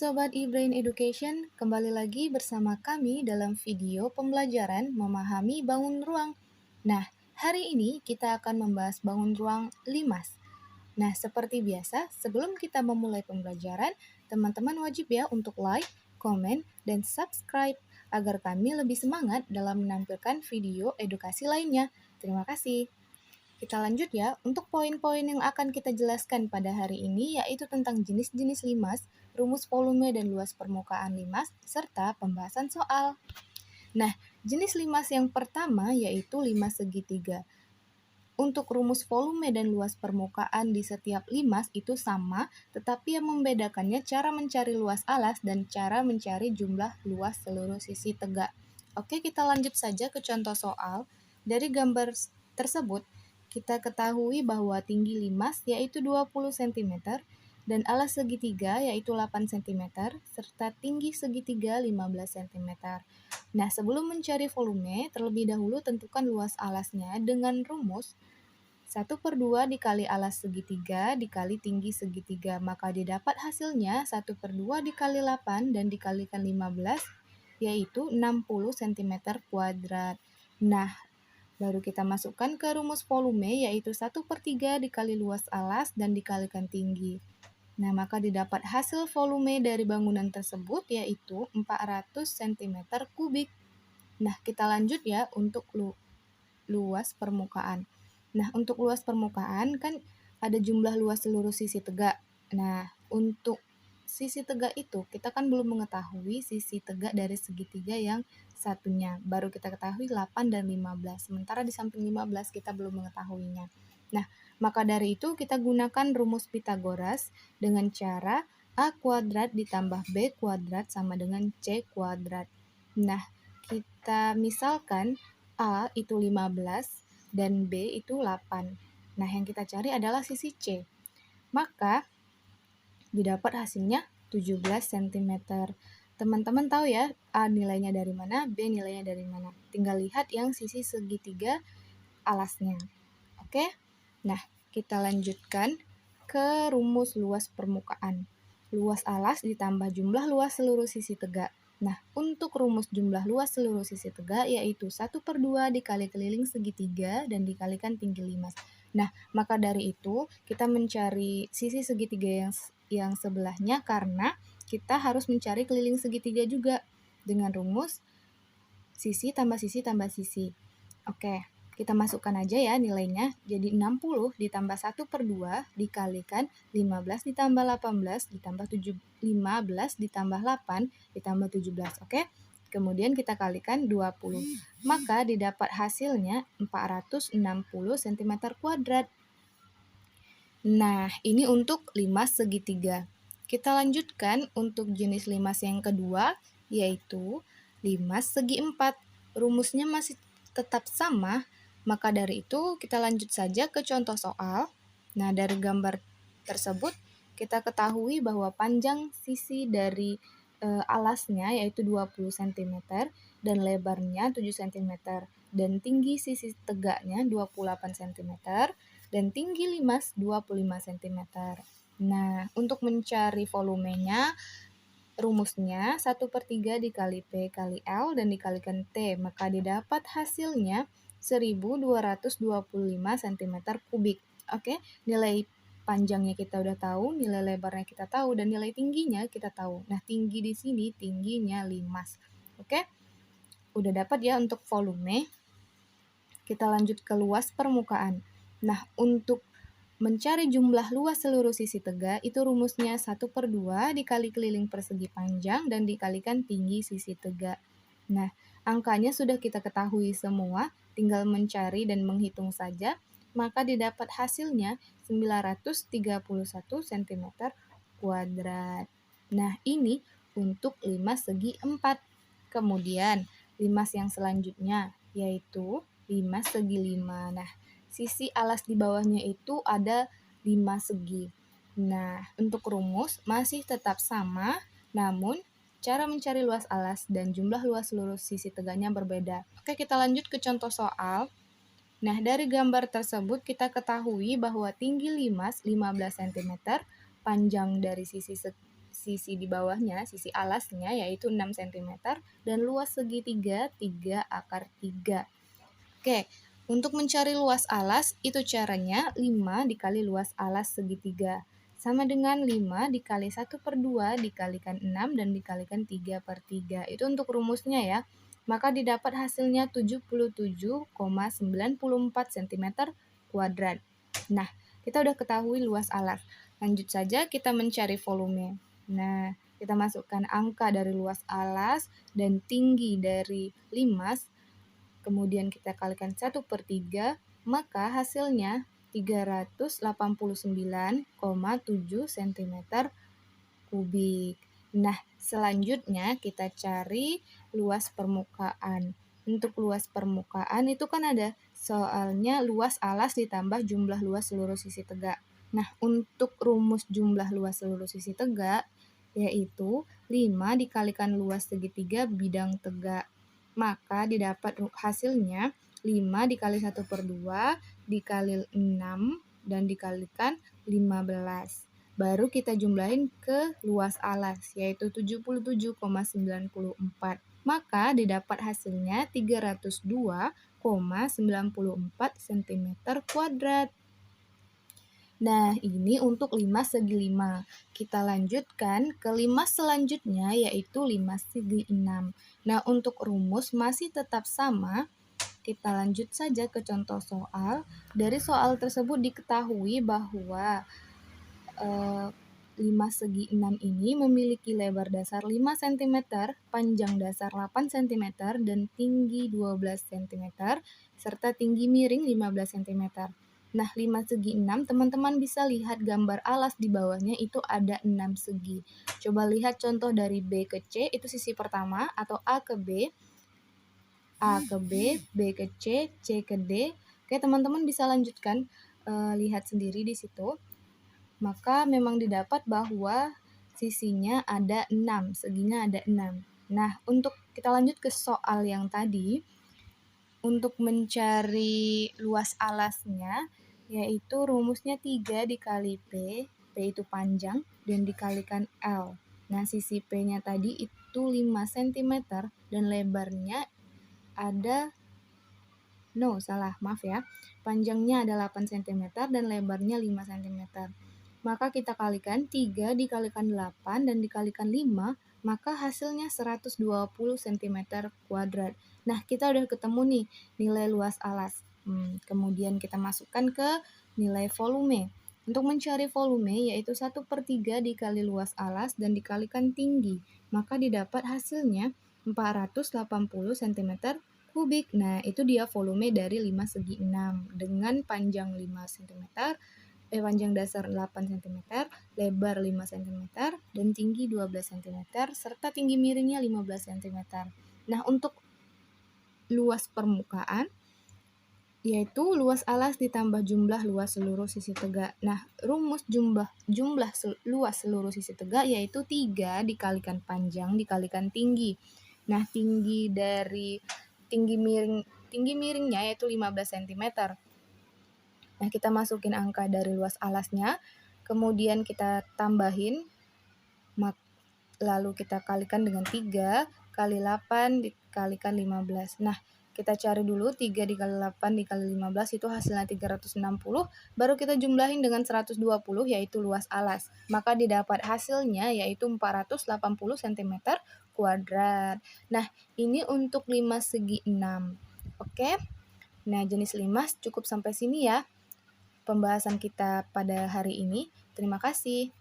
Sobat eBrain Education, kembali lagi bersama kami dalam video pembelajaran memahami bangun ruang. Nah, hari ini kita akan membahas bangun ruang limas. Nah, seperti biasa, sebelum kita memulai pembelajaran, teman-teman wajib ya untuk like, komen, dan subscribe agar kami lebih semangat dalam menampilkan video edukasi lainnya. Terima kasih. Kita lanjut ya, untuk poin-poin yang akan kita jelaskan pada hari ini yaitu tentang jenis-jenis limas, rumus volume dan luas permukaan limas, serta pembahasan soal. Nah, jenis limas yang pertama yaitu limas segitiga. Untuk rumus volume dan luas permukaan di setiap limas itu sama, tetapi yang membedakannya cara mencari luas alas dan cara mencari jumlah luas seluruh sisi tegak. Oke, kita lanjut saja ke contoh soal. Dari gambar tersebut, kita ketahui bahwa tinggi limas yaitu 20 cm dan alas segitiga yaitu 8 cm serta tinggi segitiga 15 cm. Nah, sebelum mencari volume, terlebih dahulu tentukan luas alasnya dengan rumus 1/2 dikali alas segitiga dikali tinggi segitiga, maka didapat hasilnya 1/2 dikali 8 dan dikalikan 15, yaitu 60 cm kuadrat. Nah, baru kita masukkan ke rumus volume, yaitu 1/3 dikali luas alas dan dikalikan tinggi. Nah, maka didapat hasil volume dari bangunan tersebut, yaitu 400 cm kubik. Nah, kita lanjut ya untuk luas permukaan. Nah, untuk luas permukaan kan ada jumlah luas seluruh sisi tegak. Nah, untuk sisi tegak itu kita kan belum mengetahui sisi tegak dari segitiga yang satunya. Baru kita ketahui 8 dan 15. Sementara di samping 15 kita belum mengetahuinya. Nah, maka dari itu kita gunakan rumus Pythagoras dengan cara A kuadrat ditambah B kuadrat sama dengan C kuadrat. Nah, kita misalkan A itu 15 dan B itu 8. Nah, yang kita cari adalah sisi C. Maka didapat hasilnya 17 cm. Teman-teman tahu ya, A nilainya dari mana, B nilainya dari mana. Tinggal lihat yang sisi segitiga alasnya. Oke? Nah, kita lanjutkan ke rumus luas permukaan. Luas alas ditambah jumlah luas seluruh sisi tegak. Nah, untuk rumus jumlah luas seluruh sisi tegak yaitu 1/2 dikali keliling segitiga dan dikalikan tinggi limas. Nah, maka dari itu kita mencari sisi segitiga yang sebelahnya karena kita harus mencari keliling segitiga juga dengan rumus sisi tambah sisi tambah sisi. Oke, kita masukkan aja ya nilainya. Jadi 60 ditambah 1/2 dikalikan 15 ditambah 18 ditambah 15 ditambah 8 ditambah 17. Oke, kemudian kita kalikan 20. Maka didapat hasilnya 460 cm kuadrat. Nah, ini untuk limas segitiga. Kita lanjutkan untuk jenis limas yang kedua, yaitu limas segi empat. Rumusnya masih tetap sama, maka dari itu kita lanjut saja ke contoh soal. Nah, dari gambar tersebut, kita ketahui bahwa panjang sisi dari alasnya yaitu 20 cm dan lebarnya 7 cm dan tinggi sisi tegaknya 28 cm dan tinggi limas 25 cm. Nah, untuk mencari volumenya, rumusnya 1/3 dikali P kali L dan dikalikan T, maka didapat hasilnya 1225 cm kubik. Oke, nilai panjangnya kita udah tahu, nilai lebarnya kita tahu, dan nilai tingginya kita tahu. Nah, tinggi di sini tingginya limas. Oke, udah dapat ya untuk volume. Kita lanjut ke luas permukaan. Nah, untuk mencari jumlah luas seluruh sisi tegak, itu rumusnya 1/2 dikali keliling persegi panjang dan dikalikan tinggi sisi tegak. Nah, angkanya sudah kita ketahui semua, tinggal mencari dan menghitung saja, maka didapat hasilnya 931 cm kuadrat. Nah, ini untuk limas segi 4. Kemudian, limas yang selanjutnya, yaitu limas segi 5. Nah, sisi alas di bawahnya itu ada 5 segi. Nah, untuk rumus masih tetap sama, namun cara mencari luas alas dan jumlah luas seluruh sisi tegaknya berbeda. Oke, kita lanjut ke contoh soal. Nah, dari gambar tersebut kita ketahui bahwa tinggi limas 15 cm, panjang dari sisi di bawahnya, sisi alasnya yaitu 6 cm dan luas segitiga 3/3. Oke, untuk mencari luas alas itu caranya 5 dikali luas alas segitiga. Sama dengan 5 dikali 1/2 dikalikan 6 dan dikalikan 3/3. Itu untuk rumusnya ya. Maka didapat hasilnya 77,94 cm kuadrat. Nah, kita udah ketahui luas alas. Lanjut saja kita mencari volume. Nah, kita masukkan angka dari luas alas dan tinggi dari limas, kemudian kita kalikan 1/3, maka hasilnya 389,7 cm kubik. Nah, selanjutnya kita cari luas permukaan. Untuk luas permukaan itu kan ada soalnya luas alas ditambah jumlah luas seluruh sisi tegak. Nah, untuk rumus jumlah luas seluruh sisi tegak yaitu 5 dikalikan luas segitiga bidang tegak. Maka didapat hasilnya 5 dikali 1/2 dikali 6 dan dikalikan 15. Baru kita jumlahin ke luas alas, yaitu 77,94. Maka didapat hasilnya 302,94 cm kuadrat. Nah, ini untuk limas segi 5. Kita lanjutkan ke limas selanjutnya, yaitu limas segi 6. Nah, untuk rumus masih tetap sama. Kita lanjut saja ke contoh soal. Dari soal tersebut diketahui bahwa limas segi 6 ini memiliki lebar dasar 5 cm, panjang dasar 8 cm, dan tinggi 12 cm, serta tinggi miring 15 cm. Nah, limas segi 6, teman-teman bisa lihat gambar alas di bawahnya itu ada 6 segi. Coba lihat contoh dari B ke C, itu sisi pertama, atau A ke B, B ke C ke D. Oke, teman-teman bisa lanjutkan, lihat sendiri di situ. Maka memang didapat bahwa sisinya ada 6, seginya ada 6. Nah, untuk kita lanjut ke soal yang tadi, untuk mencari luas alasnya, yaitu rumusnya 3 dikali P itu panjang, dan dikalikan L. Nah, sisi P-nya tadi itu 5 cm, dan lebarnya ada, maaf ya. Panjangnya ada 8 cm, dan lebarnya 5 cm. Maka kita kalikan 3 dikalikan 8 dan dikalikan 5, maka hasilnya 120 cm kuadrat. Nah, kita udah ketemu nih nilai luas alas. Kemudian kita masukkan ke nilai volume. Untuk mencari volume yaitu 1/3 dikali luas alas dan dikalikan tinggi. Maka didapat hasilnya 480 cm kubik. Nah, itu dia volume dari limas segi 6 dengan panjang 5 cm, panjang dasar 8 cm, lebar 5 cm, dan tinggi 12 cm, serta tinggi miringnya 15 cm. Nah, untuk luas permukaan yaitu luas alas ditambah jumlah luas seluruh sisi tegak. Nah, rumus jumlah luas seluruh sisi tegak yaitu 3 dikalikan panjang dikalikan tinggi. Nah, tinggi miringnya yaitu 15 cm. Nah, kita masukin angka dari luas alasnya, kemudian kita tambahin, lalu kita kalikan dengan 3 kali 8 dikalikan 15. Nah, kita cari dulu 3 dikali 8 dikali 15 itu hasilnya 360, baru kita jumlahin dengan 120 yaitu luas alas. Maka didapat hasilnya yaitu 480 cm kuadrat. Nah, ini untuk limas segi 6. Oke. Nah, jenis limas cukup sampai sini ya pembahasan kita pada hari ini. Terima kasih.